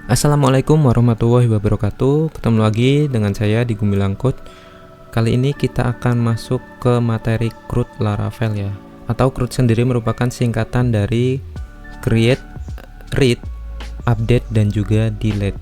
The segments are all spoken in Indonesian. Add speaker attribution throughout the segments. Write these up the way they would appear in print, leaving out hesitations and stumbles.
Speaker 1: Assalamualaikum warahmatullahi wabarakatuh. Ketemu lagi dengan saya di Gumilang Code. Kali ini kita akan masuk ke materi CRUD Laravel ya. Atau CRUD sendiri merupakan singkatan dari create, read, update, dan juga delete.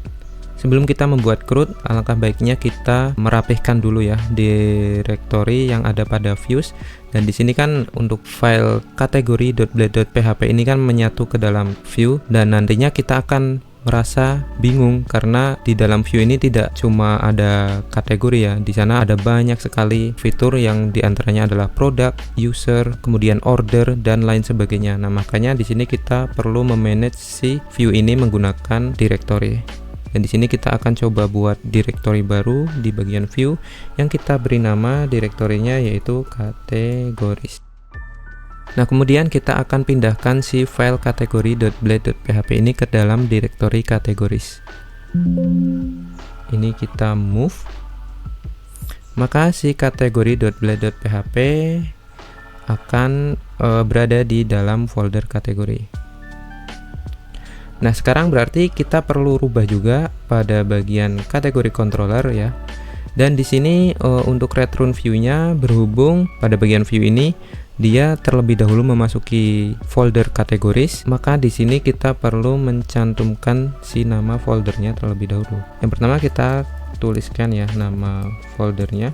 Speaker 1: Sebelum kita membuat CRUD, alangkah baiknya kita merapihkan dulu ya direktori yang ada pada views. Dan di sini kan untuk file kategori .blade.php ini kan menyatu ke dalam view, dan nantinya kita akan merasa bingung karena di dalam view ini tidak cuma ada kategori ya. Di sana ada banyak sekali fitur yang diantaranya adalah product, user, kemudian order, dan lain sebagainya. Nah, makanya di sini kita perlu memanage si view ini menggunakan directory. Dan di sini kita akan coba buat directory baru di bagian view yang kita beri nama direktorinya yaitu kategoris. Nah, kemudian kita akan pindahkan si file kategori.blade.php ini ke dalam direktori kategoris. Ini kita move. Maka si kategori.blade.php akan berada di dalam folder kategori. Nah, sekarang berarti kita perlu rubah juga pada bagian kategori controller ya. Dan di sini untuk return view-nya berhubung pada bagian view ini dia terlebih dahulu memasuki folder kategoris, maka di sini kita perlu mencantumkan si nama foldernya terlebih dahulu. Yang pertama kita tuliskan ya nama foldernya.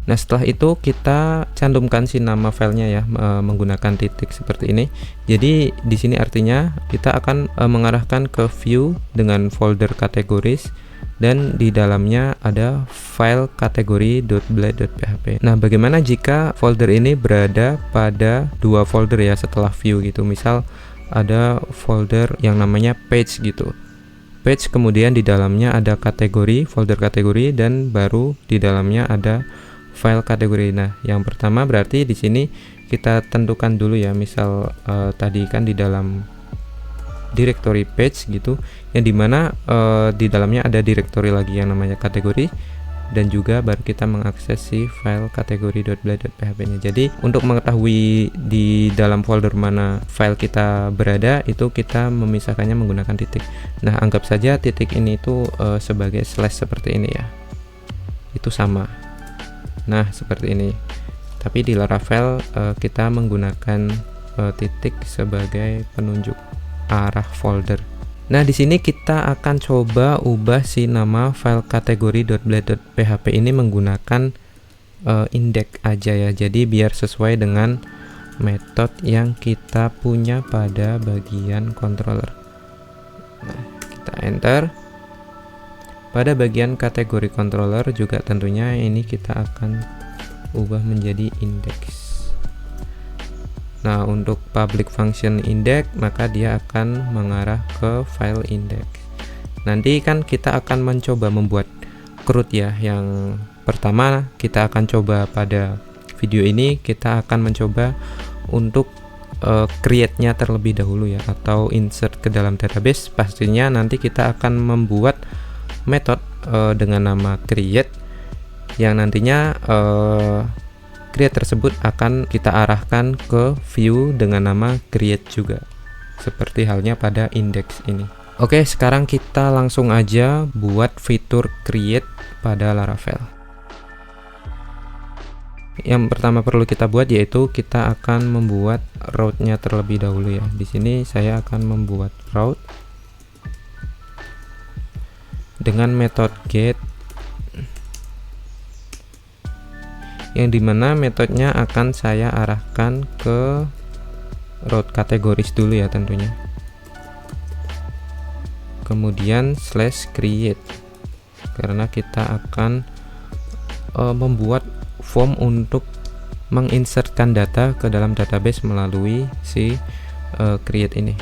Speaker 1: Nah, setelah itu kita cantumkan si nama filenya ya menggunakan titik seperti ini. Jadi di sini artinya kita akan mengarahkan ke view dengan folder kategoris, dan di dalamnya ada file kategori.blade.php. Nah, bagaimana jika folder ini berada pada dua folder ya setelah view gitu. Misal ada folder yang namanya page gitu. Page, kemudian di dalamnya ada kategori, folder kategori, dan baru di dalamnya ada file kategori. Nah, yang pertama berarti di sini kita tentukan dulu ya. Misal tadi kan di dalam directory page gitu, yang dimana di dalamnya ada directory lagi yang namanya kategori, dan juga baru kita mengakses si file kategori.blade.php nya. Jadi untuk mengetahui di dalam folder mana file kita berada, itu kita memisahkannya menggunakan titik. Nah, anggap saja titik ini itu sebagai slash seperti ini ya, itu sama. Nah, seperti ini. Tapi di Laravel kita menggunakan titik sebagai penunjuk arah folder. Nah, di sini kita akan coba ubah si nama file kategori.blade.php ini menggunakan index aja ya. Jadi biar sesuai dengan metode yang kita punya pada bagian controller. Nah, kita enter. Pada bagian kategori controller juga tentunya ini kita akan ubah menjadi index. Nah, untuk public function index maka dia akan mengarah ke file index. Nanti kan kita akan mencoba membuat CRUD ya. Yang pertama kita akan coba pada video ini, kita akan mencoba untuk create-nya terlebih dahulu ya, atau insert ke dalam database. Pastinya nanti kita akan membuat metode dengan nama create yang nantinya create tersebut akan kita arahkan ke view dengan nama create juga, seperti halnya pada index ini. Oke, sekarang kita langsung aja buat fitur create pada Laravel. Yang pertama perlu kita buat yaitu kita akan membuat route-nya terlebih dahulu ya. Di sini saya akan membuat route dengan metode get, yang dimana metodenya akan saya arahkan ke route kategoris dulu ya tentunya. Kemudian slash create, karena kita akan membuat form untuk menginsertkan data ke dalam database melalui si create ini.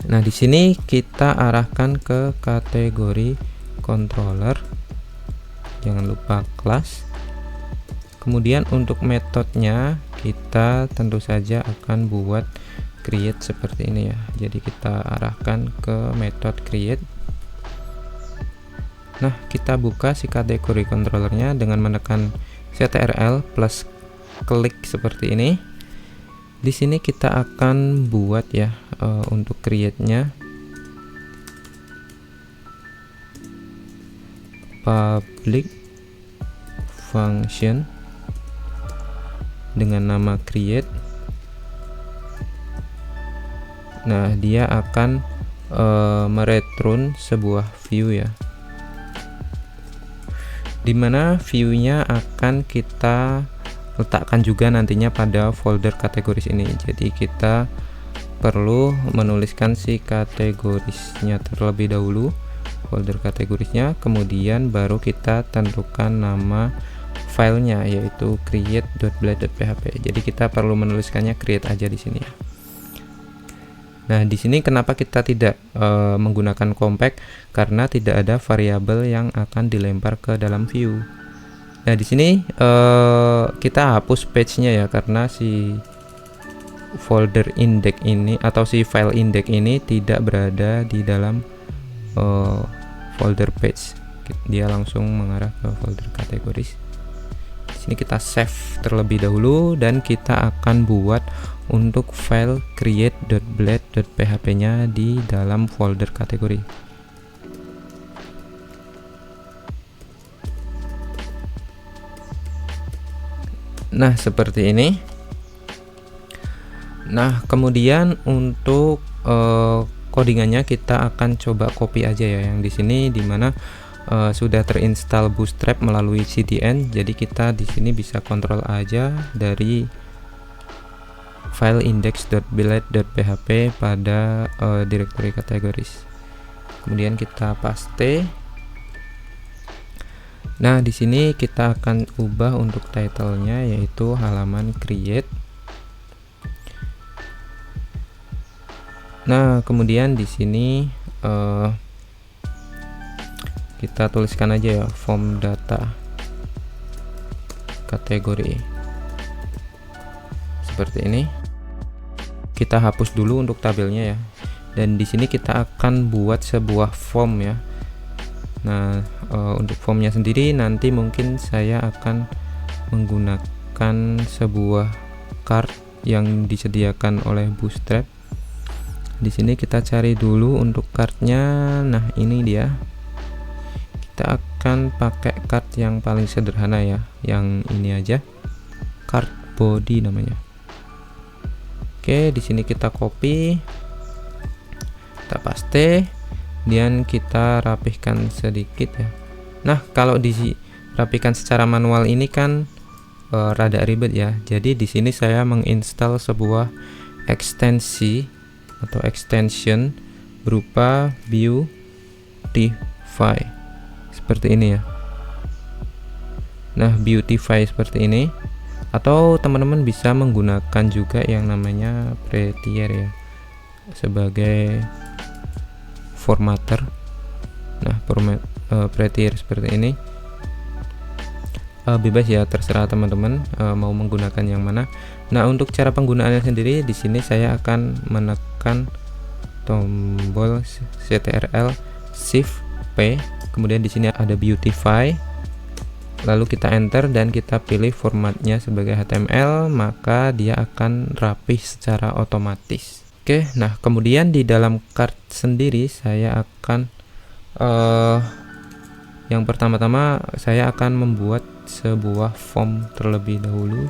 Speaker 1: Nah, di sini kita arahkan ke kategori controller, jangan lupa class. Kemudian untuk metodenya kita tentu saja akan buat create seperti ini ya. Jadi kita arahkan ke metode create. Nah, kita buka si kategori controllernya dengan menekan Ctrl plus klik seperti ini. Di sini kita akan buat ya untuk create-nya public function dengan nama create. Nah, dia akan mereturn sebuah view ya, dimana view-nya akan kita letakkan juga nantinya pada folder kategoris ini. Jadi kita perlu menuliskan si kategorisnya terlebih dahulu, folder kategorisnya, kemudian baru kita tentukan nama filenya yaitu create.blade.php. Jadi kita perlu menuliskannya create aja di sini ya. Nah, di sini kenapa kita tidak menggunakan compact? Karena tidak ada variabel yang akan dilempar ke dalam view. Nah, di sini kita hapus page-nya ya, karena si folder index ini atau si file index ini tidak berada di dalam folder page. Dia langsung mengarah ke folder kategoris. Di sini kita save terlebih dahulu dan kita akan buat untuk file create.blade.php-nya di dalam folder kategori. Nah, seperti ini. Nah, kemudian untuk codingannya kita akan coba copy aja ya, yang di sini dimana sudah terinstall Bootstrap melalui CDN. Jadi kita di sini bisa kontrol aja dari file index.blade.php pada directory kategoris. Kemudian kita paste. Nah, di sini kita akan ubah untuk title-nya yaitu halaman create. Nah, kemudian di sini kita tuliskan aja ya form data kategori seperti ini. Kita hapus dulu untuk tabelnya ya. Dan di sini kita akan buat sebuah form ya. Nah, untuk formnya sendiri nanti mungkin saya akan menggunakan sebuah card yang disediakan oleh Bootstrap. Di sini kita cari dulu untuk cardnya. Nah, ini dia. Kita akan pakai card yang paling sederhana ya, yang ini aja, card body namanya. Oke, di sini kita copy, kita paste. Kemudian kita rapihkan sedikit ya. Nah, kalau dirapikan secara manual ini kan rada ribet ya. Jadi di sini saya menginstal sebuah ekstensi atau extension berupa Beautify seperti ini ya. Nah, Beautify seperti ini, atau teman-teman bisa menggunakan juga yang namanya Prettier ya sebagai formatter. Nah, Prettier seperti ini bebas ya, terserah teman-teman mau menggunakan yang mana. Nah, untuk cara penggunaannya sendiri di sini saya akan menekan tombol Ctrl Shift P, kemudian di sini ada Beautify, lalu kita enter dan kita pilih formatnya sebagai HTML, maka dia akan rapih secara otomatis. Oke, nah kemudian di dalam card sendiri saya akan yang pertama-tama saya akan membuat sebuah form terlebih dahulu.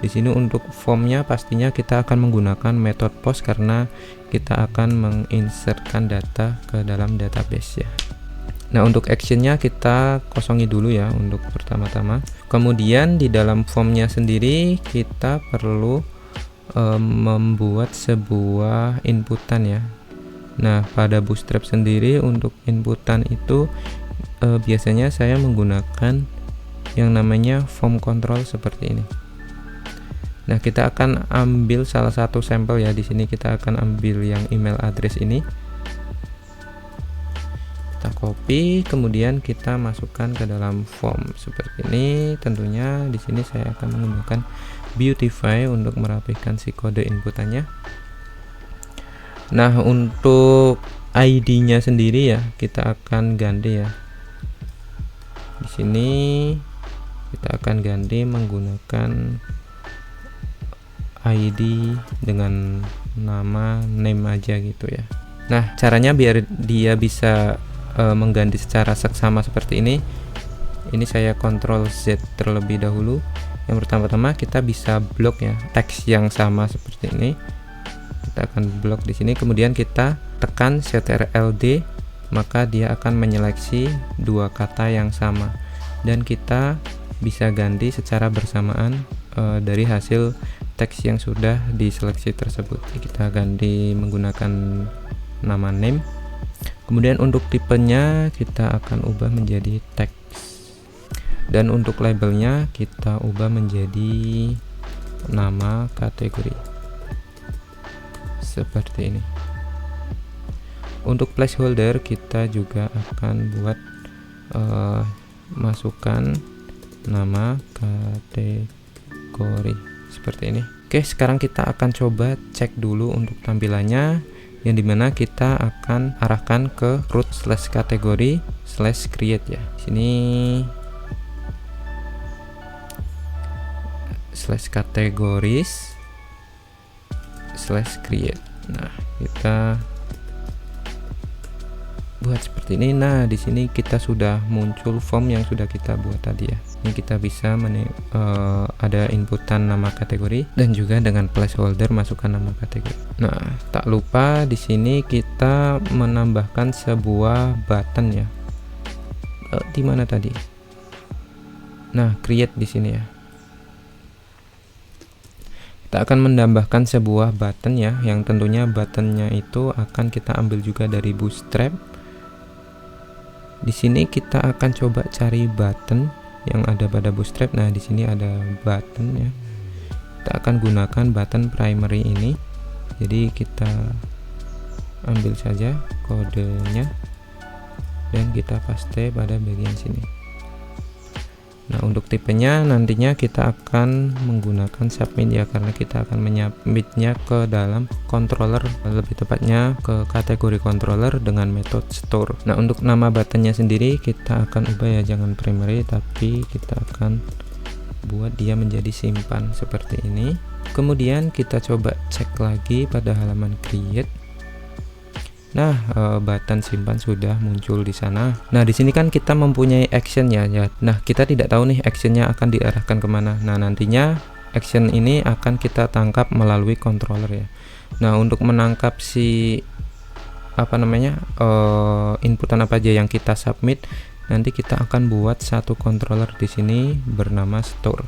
Speaker 1: Di sini untuk formnya pastinya kita akan menggunakan metode post karena kita akan menginsertkan data ke dalam database ya. Nah, untuk actionnya kita kosongi dulu ya untuk pertama-tama. Kemudian di dalam formnya sendiri kita perlu membuat sebuah inputan ya. Nah, pada Bootstrap sendiri untuk inputan itu biasanya saya menggunakan yang namanya form control seperti ini. Nah, kita akan ambil salah satu sampel ya. Di sini kita akan ambil yang email address ini. Kita copy, kemudian kita masukkan ke dalam form seperti ini. Tentunya di sini saya akan menggunakan Beautify untuk merapihkan si kode inputannya. Nah, untuk ID-nya sendiri ya kita akan ganti ya. Di sini kita akan ganti menggunakan ID dengan nama name aja gitu ya. Nah, caranya biar dia bisa mengganti secara seksama seperti ini saya Ctrl Z terlebih dahulu. Yang pertama-tama kita bisa blok ya teks yang sama seperti ini. Kita akan blok di sini, kemudian kita tekan Ctrl D, maka dia akan menyeleksi dua kata yang sama dan kita bisa ganti secara bersamaan dari hasil teks yang sudah diseleksi tersebut. Kita ganti menggunakan nama name. Kemudian untuk tipenya kita akan ubah menjadi teks, dan untuk labelnya kita ubah menjadi nama kategori seperti ini. Untuk placeholder kita juga akan buat masukkan nama kategori seperti ini. Oke, sekarang kita akan coba cek dulu untuk tampilannya, yang dimana kita akan arahkan ke root / kategori / create ya. Sini / kategoris / create. Nah, kita buat seperti ini. Nah, di sini kita sudah muncul form yang sudah kita buat tadi ya. Ini kita bisa ada inputan nama kategori dan juga dengan placeholder masukkan nama kategori. Nah, tak lupa di sini kita menambahkan sebuah button ya. Di mana tadi? Nah, create di sini ya. Kita akan menambahkan sebuah button ya, yang tentunya buttonnya itu akan kita ambil juga dari Bootstrap. Di sini kita akan coba cari button yang ada pada Bootstrap. Nah, di sini ada button ya. Kita akan gunakan button primary ini. Jadi kita ambil saja kodenya dan kita paste pada bagian sini. Nah, untuk tipenya nantinya kita akan menggunakan submit ya, karena kita akan menyubmitnya ke dalam controller, lebih tepatnya ke kategori controller dengan metode store. Nah, untuk nama buttonnya sendiri kita akan ubah ya, jangan primary tapi kita akan buat dia menjadi simpan seperti ini. Kemudian kita coba cek lagi pada halaman create. Nah, button simpan sudah muncul di sana. Nah, di sini kan kita mempunyai action ya. Nah, kita tidak tahu nih actionnya akan diarahkan kemana. Nah, nantinya action ini akan kita tangkap melalui controller ya. Nah, untuk menangkap si inputan apa aja yang kita submit, nanti kita akan buat satu controller di sini bernama store.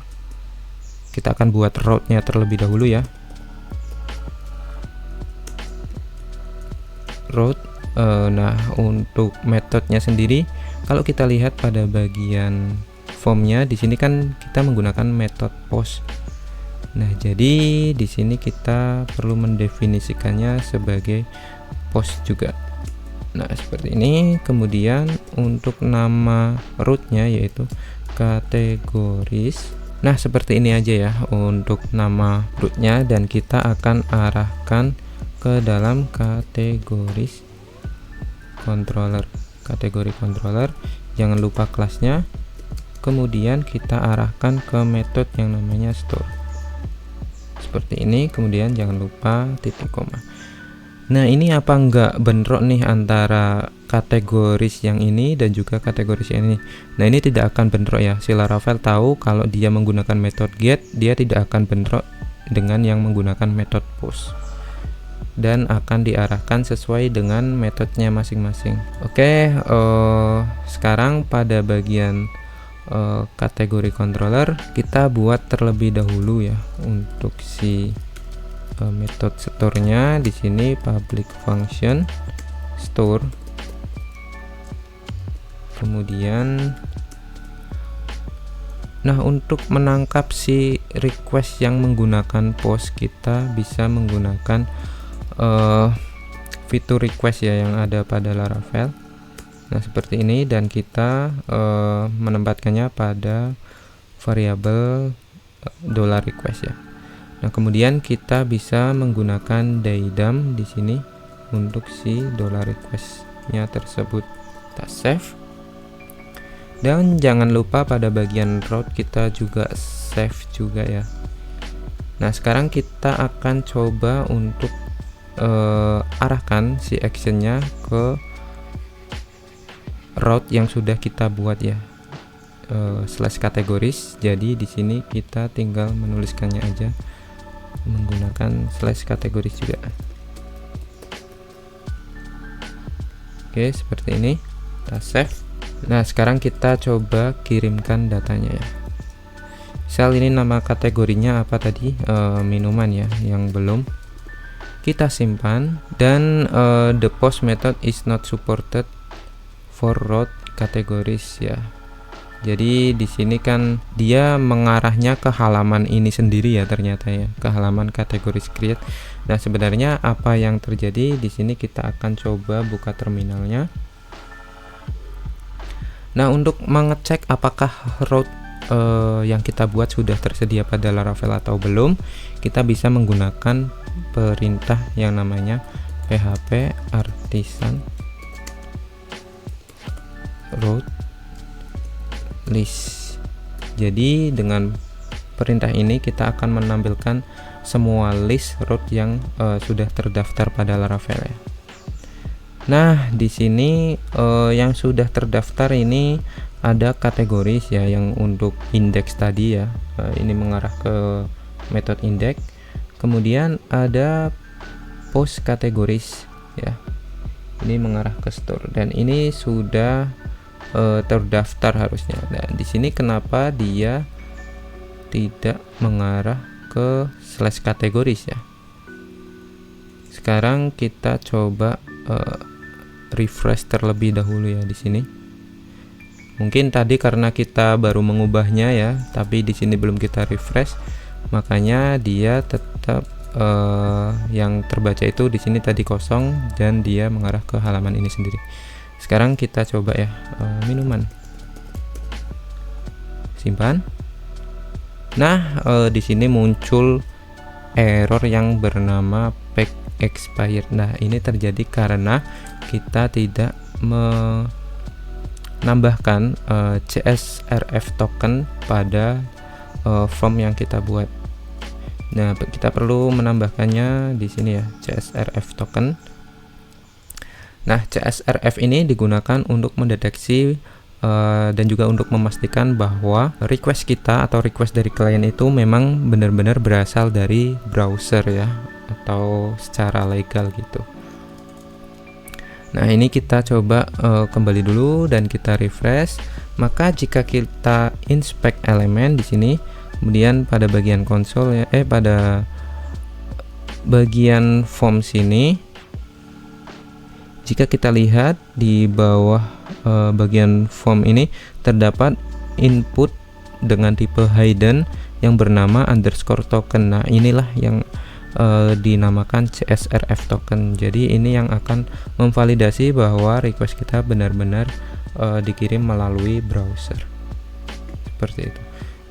Speaker 1: Kita akan buat route-nya terlebih dahulu ya. Route. Nah, untuk metodenya sendiri, kalau kita lihat pada bagian formnya di sini kan kita menggunakan metode post. Nah, jadi di sini kita perlu mendefinisikannya sebagai post juga. Nah, seperti ini. Kemudian untuk nama root-nya yaitu kategoris. Nah, seperti ini aja ya untuk nama root-nya, dan kita akan arahkan ke dalam kategoris controller. Kategori controller, jangan lupa kelasnya. Kemudian kita arahkan ke metode yang namanya store. Seperti ini. Kemudian jangan lupa titik koma. Nah, ini apa enggak bentrok nih antara kategoris yang ini dan juga kategoris yang ini? Nah, ini tidak akan bentrok ya. Si Laravel tahu kalau dia menggunakan metode get, dia tidak akan bentrok dengan yang menggunakan metode post, dan akan diarahkan sesuai dengan metodenya masing-masing. Oke, sekarang pada bagian kategori controller kita buat terlebih dahulu ya untuk si metode store-nya. Di sini public function store. Kemudian nah, untuk menangkap si request yang menggunakan post, kita bisa menggunakan fitur request ya yang ada pada Laravel. Nah, seperti ini, dan kita menempatkannya pada variabel $request ya. Nah, kemudian kita bisa menggunakan daidam di sini untuk si $request-nya tersebut. Kita save, dan jangan lupa pada bagian route kita juga save juga ya. Nah, sekarang kita akan coba untuk arahkan si actionnya ke route yang sudah kita buat ya, slash kategoris. Jadi di sini kita tinggal menuliskannya aja menggunakan slash kategoris juga. Oke, seperti ini. Kita save. Nah, sekarang kita coba kirimkan datanya ya. Misal ini nama kategorinya apa tadi, minuman ya, yang belum. Kita simpan dan the post method is not supported for route categories ya. Jadi di sini kan dia mengarahnya ke halaman ini sendiri ya, ternyata ya, ke halaman kategoris create. Nah, sebenarnya apa yang terjadi di sini, kita akan coba buka terminalnya. Nah, untuk mengecek apakah route yang kita buat sudah tersedia pada Laravel atau belum, kita bisa menggunakan perintah yang namanya php artisan route list. Jadi dengan perintah ini kita akan menampilkan semua list route yang sudah terdaftar pada Laravel ya. Nah, di sini yang sudah terdaftar ini ada kategoris ya, yang untuk indeks tadi ya, ini mengarah ke metode indeks. Kemudian ada post kategoris ya, ini mengarah ke store, dan ini sudah terdaftar harusnya. Nah, di sini kenapa dia tidak mengarah ke slash kategoris ya. Sekarang kita coba refresh terlebih dahulu ya di sini. Mungkin tadi karena kita baru mengubahnya ya, tapi di sini belum kita refresh, makanya dia tetap yang terbaca itu di sini tadi kosong dan dia mengarah ke halaman ini sendiri. Sekarang kita coba ya, minuman. Simpan. Nah, di sini muncul error yang bernama pack expired. Nah, ini terjadi karena kita tidak menambahkan CSRF token pada form yang kita buat. Nah, kita perlu menambahkannya di sini ya, CSRF token. Nah, CSRF ini digunakan untuk mendeteksi dan juga untuk memastikan bahwa request kita atau request dari klien itu memang benar-benar berasal dari browser ya, atau secara legal gitu. Nah, ini kita coba kembali dulu dan kita refresh. Maka jika kita inspect elemen di sini, kemudian pada bagian konsol ya, pada bagian form sini, jika kita lihat di bawah bagian form ini terdapat input dengan tipe hidden yang bernama underscore token. Nah, inilah yang dinamakan CSRF token. Jadi ini yang akan memvalidasi bahwa request kita benar-benar dikirim melalui browser. Seperti itu.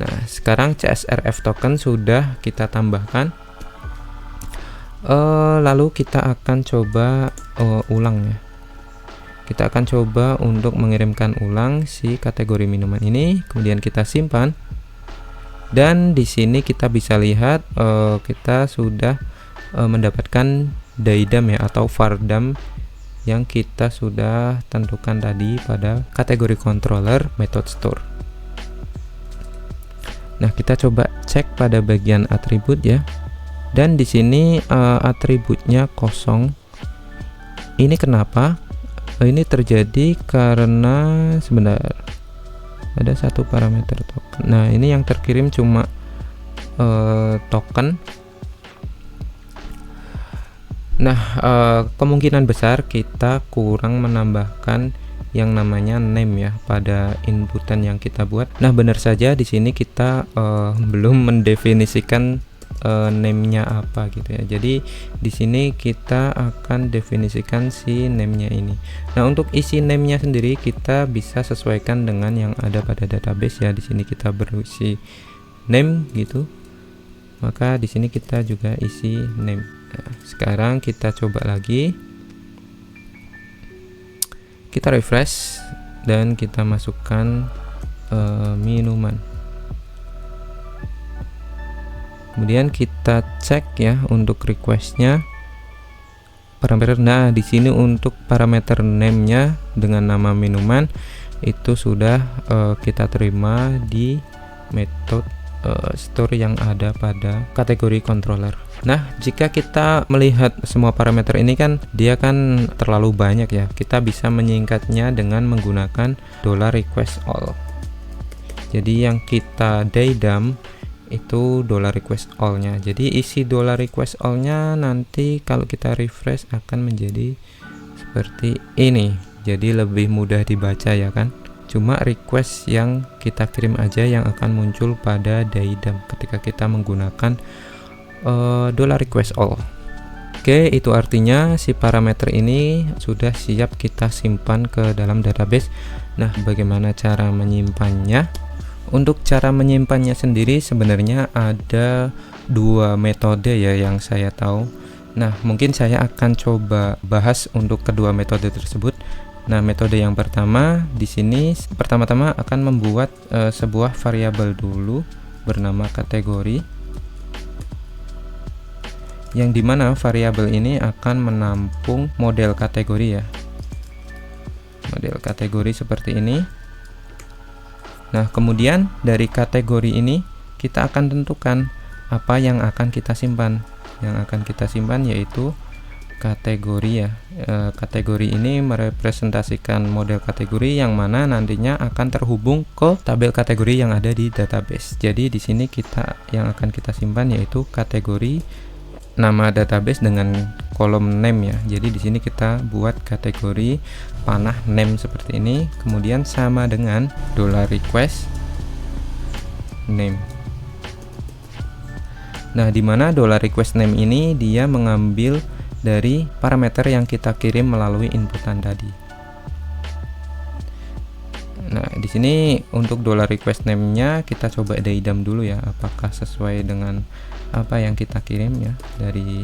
Speaker 1: Nah, sekarang CSRF token sudah kita tambahkan. Lalu kita akan coba ulang ya. Kita akan coba untuk mengirimkan ulang si kategori minuman ini, kemudian kita simpan. Dan di sini kita bisa lihat kita sudah mendapatkan daidam ya, atau vardam yang kita sudah tentukan tadi pada kategori controller method store. Nah, kita coba cek pada bagian atribut ya. Dan di sini atributnya kosong. Ini kenapa? Ini terjadi karena sebentar, ada satu parameter token. Nah, ini yang terkirim cuma token. Nah, kemungkinan besar kita kurang menambahkan yang namanya name ya pada inputan yang kita buat. Nah, benar saja di sini kita belum mendefinisikan name-nya apa gitu ya. Jadi di sini kita akan definisikan si name-nya ini. Nah, untuk isi name-nya sendiri kita bisa sesuaikan dengan yang ada pada database ya. Di sini kita berisi name gitu. Maka di sini kita juga isi name. Nah, sekarang kita coba lagi. Kita refresh dan kita masukkan minuman. Kemudian kita cek ya untuk requestnya parameter. Nah, di sini untuk parameter name-nya dengan nama minuman itu sudah kita terima di metode store yang ada pada kategori controller. Nah, jika kita melihat semua parameter ini kan dia kan terlalu banyak ya. Kita bisa menyingkatnya dengan menggunakan $request_all. Jadi yang kita daydump itu $request_all-nya. Jadi isi $request_all-nya nanti kalau kita refresh akan menjadi seperti ini. Jadi lebih mudah dibaca ya kan. Cuma request yang kita kirim aja yang akan muncul pada daydump ketika kita menggunakan $request_all. Oke, itu artinya si parameter ini sudah siap kita simpan ke dalam database. Nah, bagaimana cara menyimpannya? Untuk cara menyimpannya sendiri sebenarnya ada dua metode ya yang saya tahu. Nah, mungkin saya akan coba bahas untuk kedua metode tersebut. Nah, metode yang pertama di sini pertama-tama akan membuat sebuah variabel dulu bernama kategori, yang dimana variabel ini akan menampung model kategori ya, model kategori seperti ini. Nah, kemudian dari kategori ini kita akan tentukan apa yang akan kita simpan. Yang akan kita simpan yaitu kategori ya. Kategori ini merepresentasikan model kategori yang mana nantinya akan terhubung ke tabel kategori yang ada di database. Jadi di sini yang akan kita simpan yaitu kategori nama database dengan kolom name ya. Jadi di sini kita buat kategori panah name seperti ini, kemudian sama dengan $request_name. Nah, dimana $request_name ini dia mengambil dari parameter yang kita kirim melalui inputan tadi. Nah, di sini untuk $request_name-nya kita coba daydump dulu ya, apakah sesuai dengan apa yang kita kirim ya dari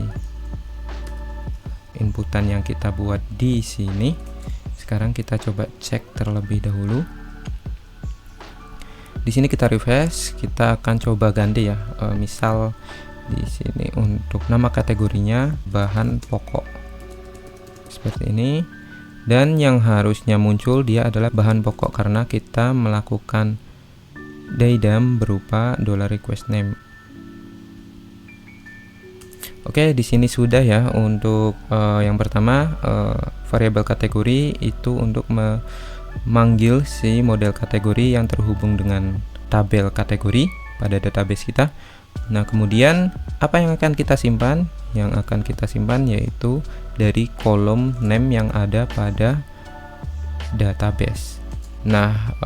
Speaker 1: inputan yang kita buat di sini. Sekarang kita coba cek terlebih dahulu. Di sini kita refresh, kita akan coba ganti ya. Misal di sini untuk nama kategorinya bahan pokok seperti ini, dan yang harusnya muncul dia adalah bahan pokok karena kita melakukan daydump berupa $request_name. Oke, di sini sudah ya untuk yang pertama variabel kategori itu untuk memanggil si model kategori yang terhubung dengan tabel kategori pada database kita. Nah, kemudian apa yang akan kita simpan? Yang akan kita simpan yaitu dari kolom name yang ada pada database. Nah,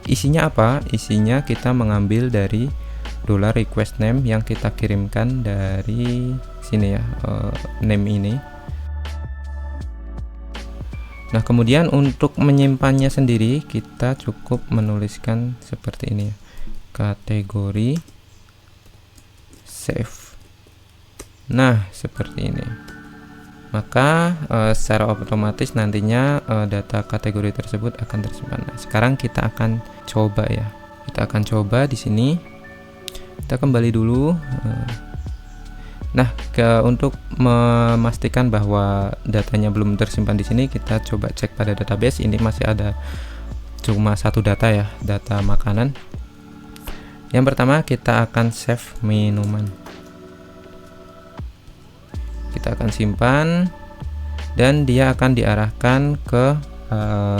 Speaker 1: isinya apa? Isinya kita mengambil dari $request_name yang kita kirimkan dari sini ya, name ini. Nah, kemudian untuk menyimpannya sendiri kita cukup menuliskan seperti ini ya, kategori save. Nah, seperti ini. Maka secara otomatis nantinya data kategori tersebut akan tersimpan. Nah, sekarang kita akan coba ya. Kita akan coba di sini. Kita kembali dulu. Nah, untuk memastikan bahwa datanya belum tersimpan di sini, kita coba cek pada database. Ini masih ada cuma satu data ya, data makanan. Yang pertama kita akan save minuman. Kita akan simpan dan dia akan diarahkan ke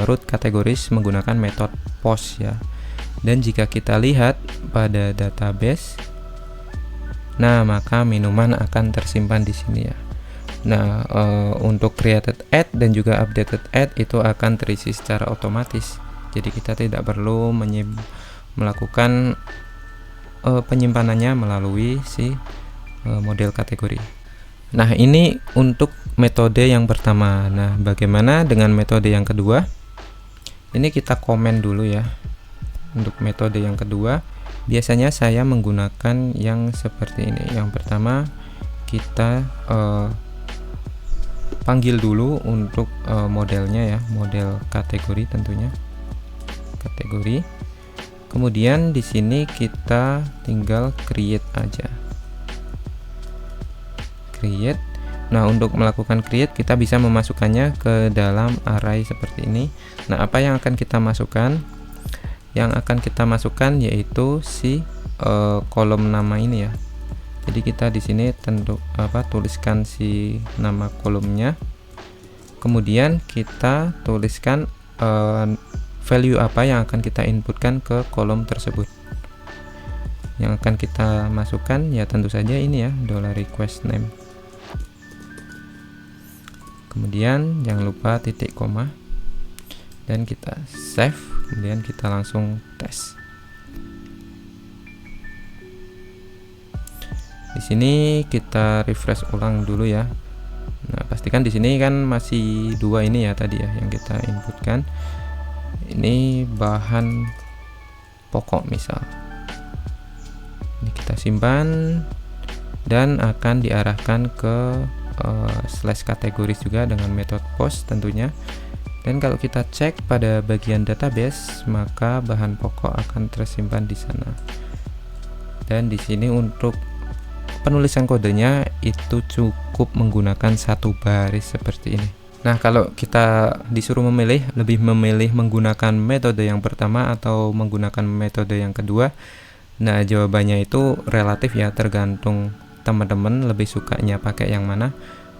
Speaker 1: root kategoris menggunakan metode post ya. Dan jika kita lihat pada database, nah maka minuman akan tersimpan di sini ya. Nah, untuk created add dan juga updated add itu akan terisi secara otomatis. Jadi kita tidak perlu melakukan penyimpanannya melalui si model kategori. Nah, ini untuk metode yang pertama. Nah, bagaimana dengan metode yang kedua? Ini kita komen dulu ya. Untuk metode yang kedua, biasanya saya menggunakan yang seperti ini. Yang pertama kita panggil dulu untuk modelnya ya, model kategori tentunya. Kategori. Kemudian di sini kita tinggal create aja. create. Nah, untuk melakukan create kita bisa memasukkannya ke dalam array seperti ini. Nah, apa yang akan kita masukkan? Yang akan kita masukkan yaitu si kolom nama ini ya. Jadi kita di sini tuliskan si nama kolomnya. Kemudian kita tuliskan value apa yang akan kita inputkan ke kolom tersebut. Yang akan kita masukkan ya tentu saja ini ya, $request name. Kemudian jangan lupa titik koma dan kita save, kemudian kita langsung tes. Di sini kita refresh ulang dulu ya. Nah, pastikan di sini kan masih 2 ini ya tadi ya yang kita inputkan. Ini bahan pokok misal. Ini kita simpan dan akan diarahkan ke slash kategoris juga dengan metode post tentunya. Dan kalau kita cek pada bagian database, maka bahan pokok akan tersimpan di sana. Dan di sini untuk penulisan kodenya itu cukup menggunakan 1 baris seperti ini. Nah, kalau kita disuruh memilih, lebih memilih menggunakan metode yang pertama atau menggunakan metode yang kedua. Nah, jawabannya itu relatif ya, tergantung teman-teman lebih sukanya pakai yang mana.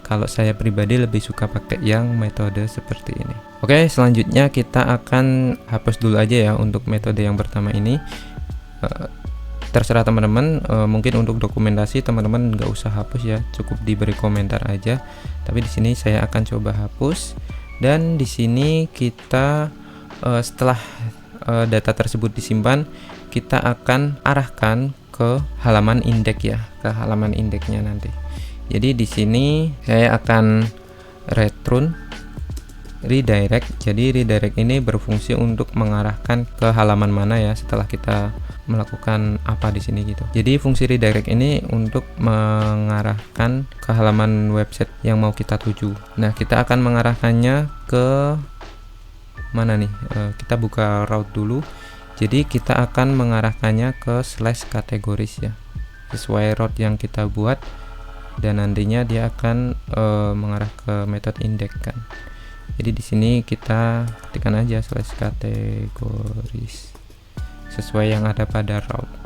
Speaker 1: Kalau saya pribadi lebih suka pakai yang metode seperti ini. Oke, selanjutnya kita akan hapus dulu aja ya untuk metode yang pertama ini. Terserah teman-teman, mungkin untuk dokumentasi teman-teman nggak usah hapus ya, cukup diberi komentar aja. Tapi di sini saya akan coba hapus. Dan di sini kita setelah data tersebut disimpan, kita akan arahkan ke halaman indeks ya, ke halaman indeksnya nanti. Jadi di sini saya akan return redirect. Jadi redirect ini berfungsi untuk mengarahkan ke halaman mana ya setelah kita melakukan apa di sini gitu. Jadi fungsi redirect ini untuk mengarahkan ke halaman website yang mau kita tuju. Nah, kita akan mengarahkannya ke mana nih? Kita buka route dulu. Jadi kita akan mengarahkannya ke slash kategoris ya, sesuai route yang kita buat, dan nantinya dia akan mengarah ke metode index kan. Jadi di sini kita ketikkan aja slash kategoris sesuai yang ada pada route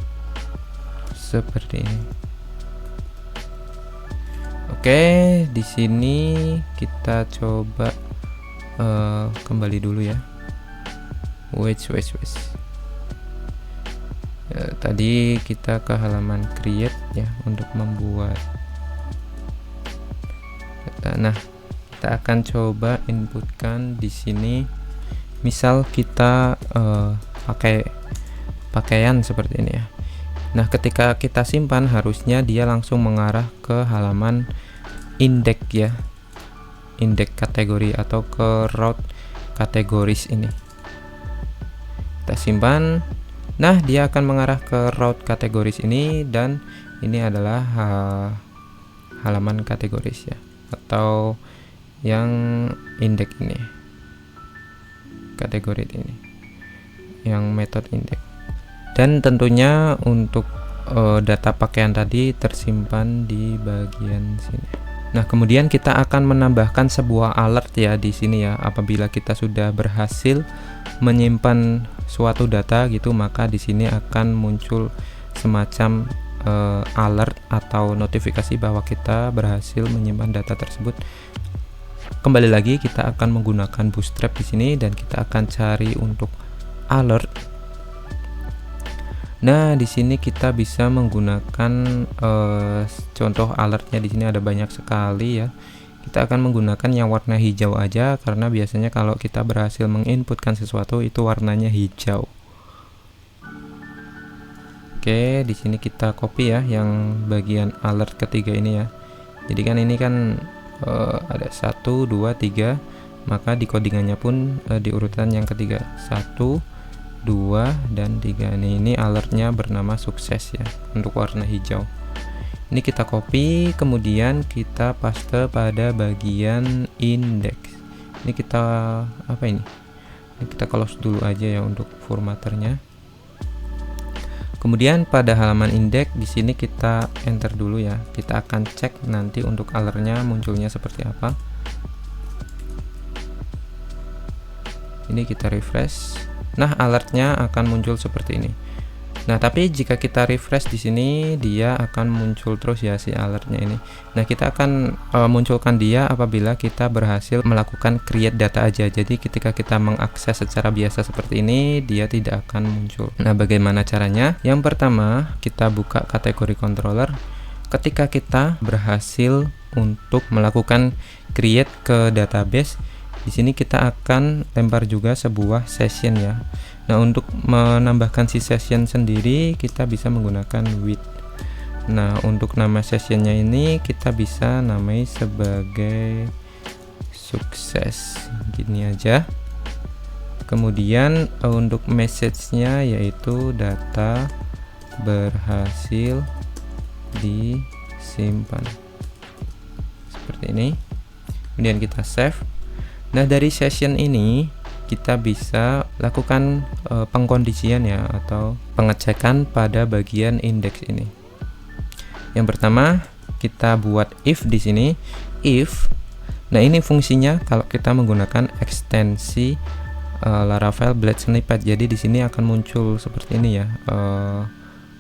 Speaker 1: seperti ini. Oke, di sini kita coba kembali dulu ya. Wait. Tadi kita ke halaman create ya untuk membuat data. Nah, kita akan coba inputkan di sini. Misal kita pakai pakaian seperti ini ya. Nah, ketika kita simpan harusnya dia langsung mengarah ke halaman indeks ya, indeks kategori atau ke route kategoris ini. Kita simpan. Nah, dia akan mengarah ke route kategoris ini, dan ini adalah halaman kategoris ya, atau yang indeks ini, kategori ini, yang metode indeks. Dan tentunya untuk data pakaian tadi tersimpan di bagian sini. Nah, kemudian kita akan menambahkan sebuah alert ya di sini ya. Apabila kita sudah berhasil menyimpan suatu data gitu, maka di sini akan muncul semacam alert atau notifikasi bahwa kita berhasil menyimpan data tersebut. Kembali lagi kita akan menggunakan Bootstrap di sini dan kita akan cari untuk alert. Nah, di sini kita bisa menggunakan contoh alertnya. Di sini ada banyak sekali ya. Kita akan menggunakan yang warna hijau aja, karena biasanya kalau kita berhasil menginputkan sesuatu itu warnanya hijau. Oke, di sini kita copy ya yang bagian alert ketiga ini ya. Jadi kan ini kan ada 1, 2, 3, maka di codingannya pun di urutan yang ketiga, 1, 2, dan 3. Ini alertnya bernama sukses ya untuk warna hijau. Ini kita copy, kemudian kita paste pada bagian indeks. Ini kita apa ini? Ini kita close dulu aja ya untuk formatternya. Kemudian pada halaman indeks di sini kita enter dulu ya. Kita akan cek nanti untuk alertnya munculnya seperti apa. Ini kita refresh. Nah, alertnya akan muncul seperti ini. Nah, tapi jika kita refresh di sini, dia akan muncul terus ya si alertnya ini. Nah, kita akan munculkan dia apabila kita berhasil melakukan create data aja. Jadi ketika kita mengakses secara biasa seperti ini, dia tidak akan muncul. Nah, bagaimana caranya? Yang pertama, kita buka kategori controller. Ketika kita berhasil untuk melakukan create ke database, di sini kita akan lempar juga sebuah session ya. Nah, untuk menambahkan si session sendiri kita bisa menggunakan with. Nah, untuk nama sessionnya ini kita bisa namai sebagai sukses gini aja. Kemudian untuk message-nya yaitu data berhasil disimpan seperti ini. Kemudian kita save. Nah, dari session ini kita bisa lakukan pengkondisian ya, atau pengecekan pada bagian indeks ini. Yang pertama kita buat if di sini. If, nah ini fungsinya kalau kita menggunakan ekstensi Laravel Blade Snippet. Jadi di sini akan muncul seperti ini ya,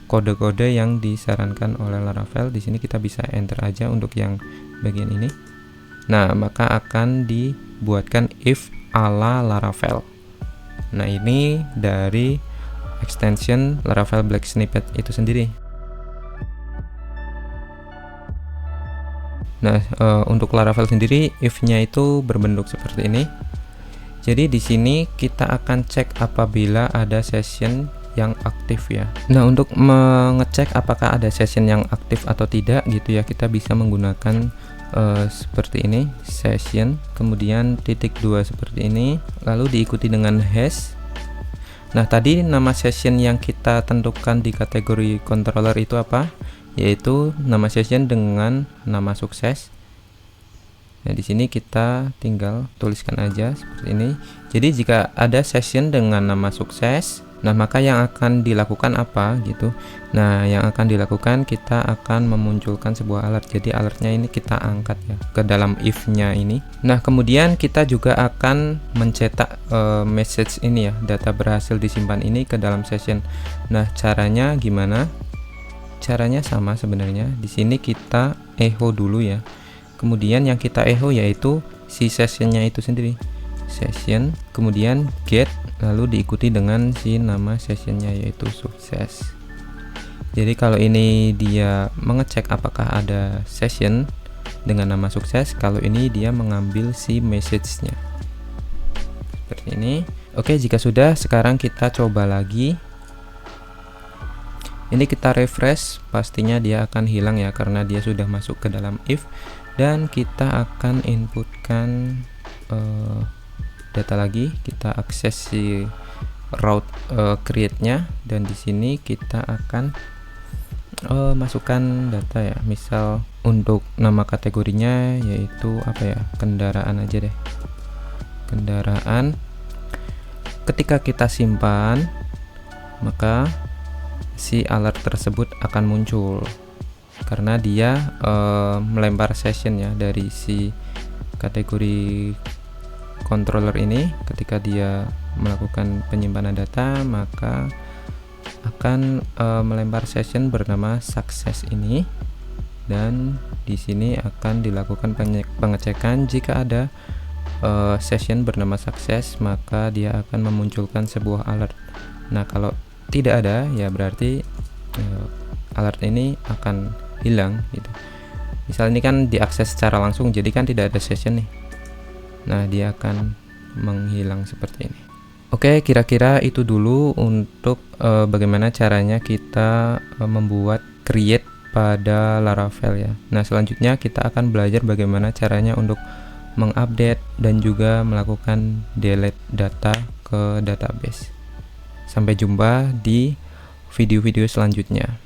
Speaker 1: kode-kode yang disarankan oleh Laravel. Di sini kita bisa enter aja untuk yang bagian ini. Nah, maka akan dibuatkan if ala Laravel. Nah, ini dari extension Laravel Blade Snippet itu sendiri. Nah, untuk Laravel sendiri if-nya itu berbentuk seperti ini. Jadi di sini kita akan cek apabila ada session yang aktif ya. Nah, untuk mengecek apakah ada session yang aktif atau tidak gitu ya, kita bisa menggunakan seperti ini, session, kemudian titik 2 seperti ini, lalu diikuti dengan hash. Nah, tadi nama session yang kita tentukan di kategori controller itu apa? Yaitu nama session dengan nama sukses. Nah, di sini kita tinggal tuliskan aja seperti ini. Jadi jika ada session dengan nama sukses, nah maka yang akan dilakukan apa gitu. Nah, yang akan dilakukan kita akan memunculkan sebuah alert. Jadi alertnya ini kita angkat ya ke dalam if-nya ini. Nah, kemudian kita juga akan mencetak message ini ya, data berhasil disimpan ini ke dalam session. Nah, caranya gimana? Caranya sama sebenarnya. Di sini kita echo dulu ya. Kemudian yang kita echo yaitu si sessionnya itu sendiri. Session, kemudian get, lalu diikuti dengan si nama sessionnya yaitu sukses. Jadi kalau ini dia mengecek apakah ada session dengan nama sukses, kalau ini dia mengambil si message-nya seperti ini. Oke, jika sudah, sekarang kita coba lagi. Ini kita refresh, pastinya dia akan hilang ya karena dia sudah masuk ke dalam if. Dan kita akan inputkan data lagi, kita akses si route create-nya, dan di sini kita akan masukkan data ya. Misal untuk nama kategorinya yaitu apa ya, kendaraan aja deh, kendaraan. Ketika kita simpan, maka si alert tersebut akan muncul karena dia melempar session ya dari si kategori controller ini. Ketika dia melakukan penyimpanan data, maka akan melempar session bernama success ini, dan di sini akan dilakukan pengecekan. Jika ada session bernama success, maka dia akan memunculkan sebuah alert. Nah, kalau tidak ada ya berarti alert ini akan hilang gitu. Misal ini kan diakses secara langsung, jadi kan tidak ada session nih. Nah, dia akan menghilang seperti ini. Oke, kira-kira itu dulu untuk bagaimana caranya kita membuat create pada Laravel ya. Nah, selanjutnya kita akan belajar bagaimana caranya untuk mengupdate dan juga melakukan delete data ke database. Sampai jumpa di video-video selanjutnya.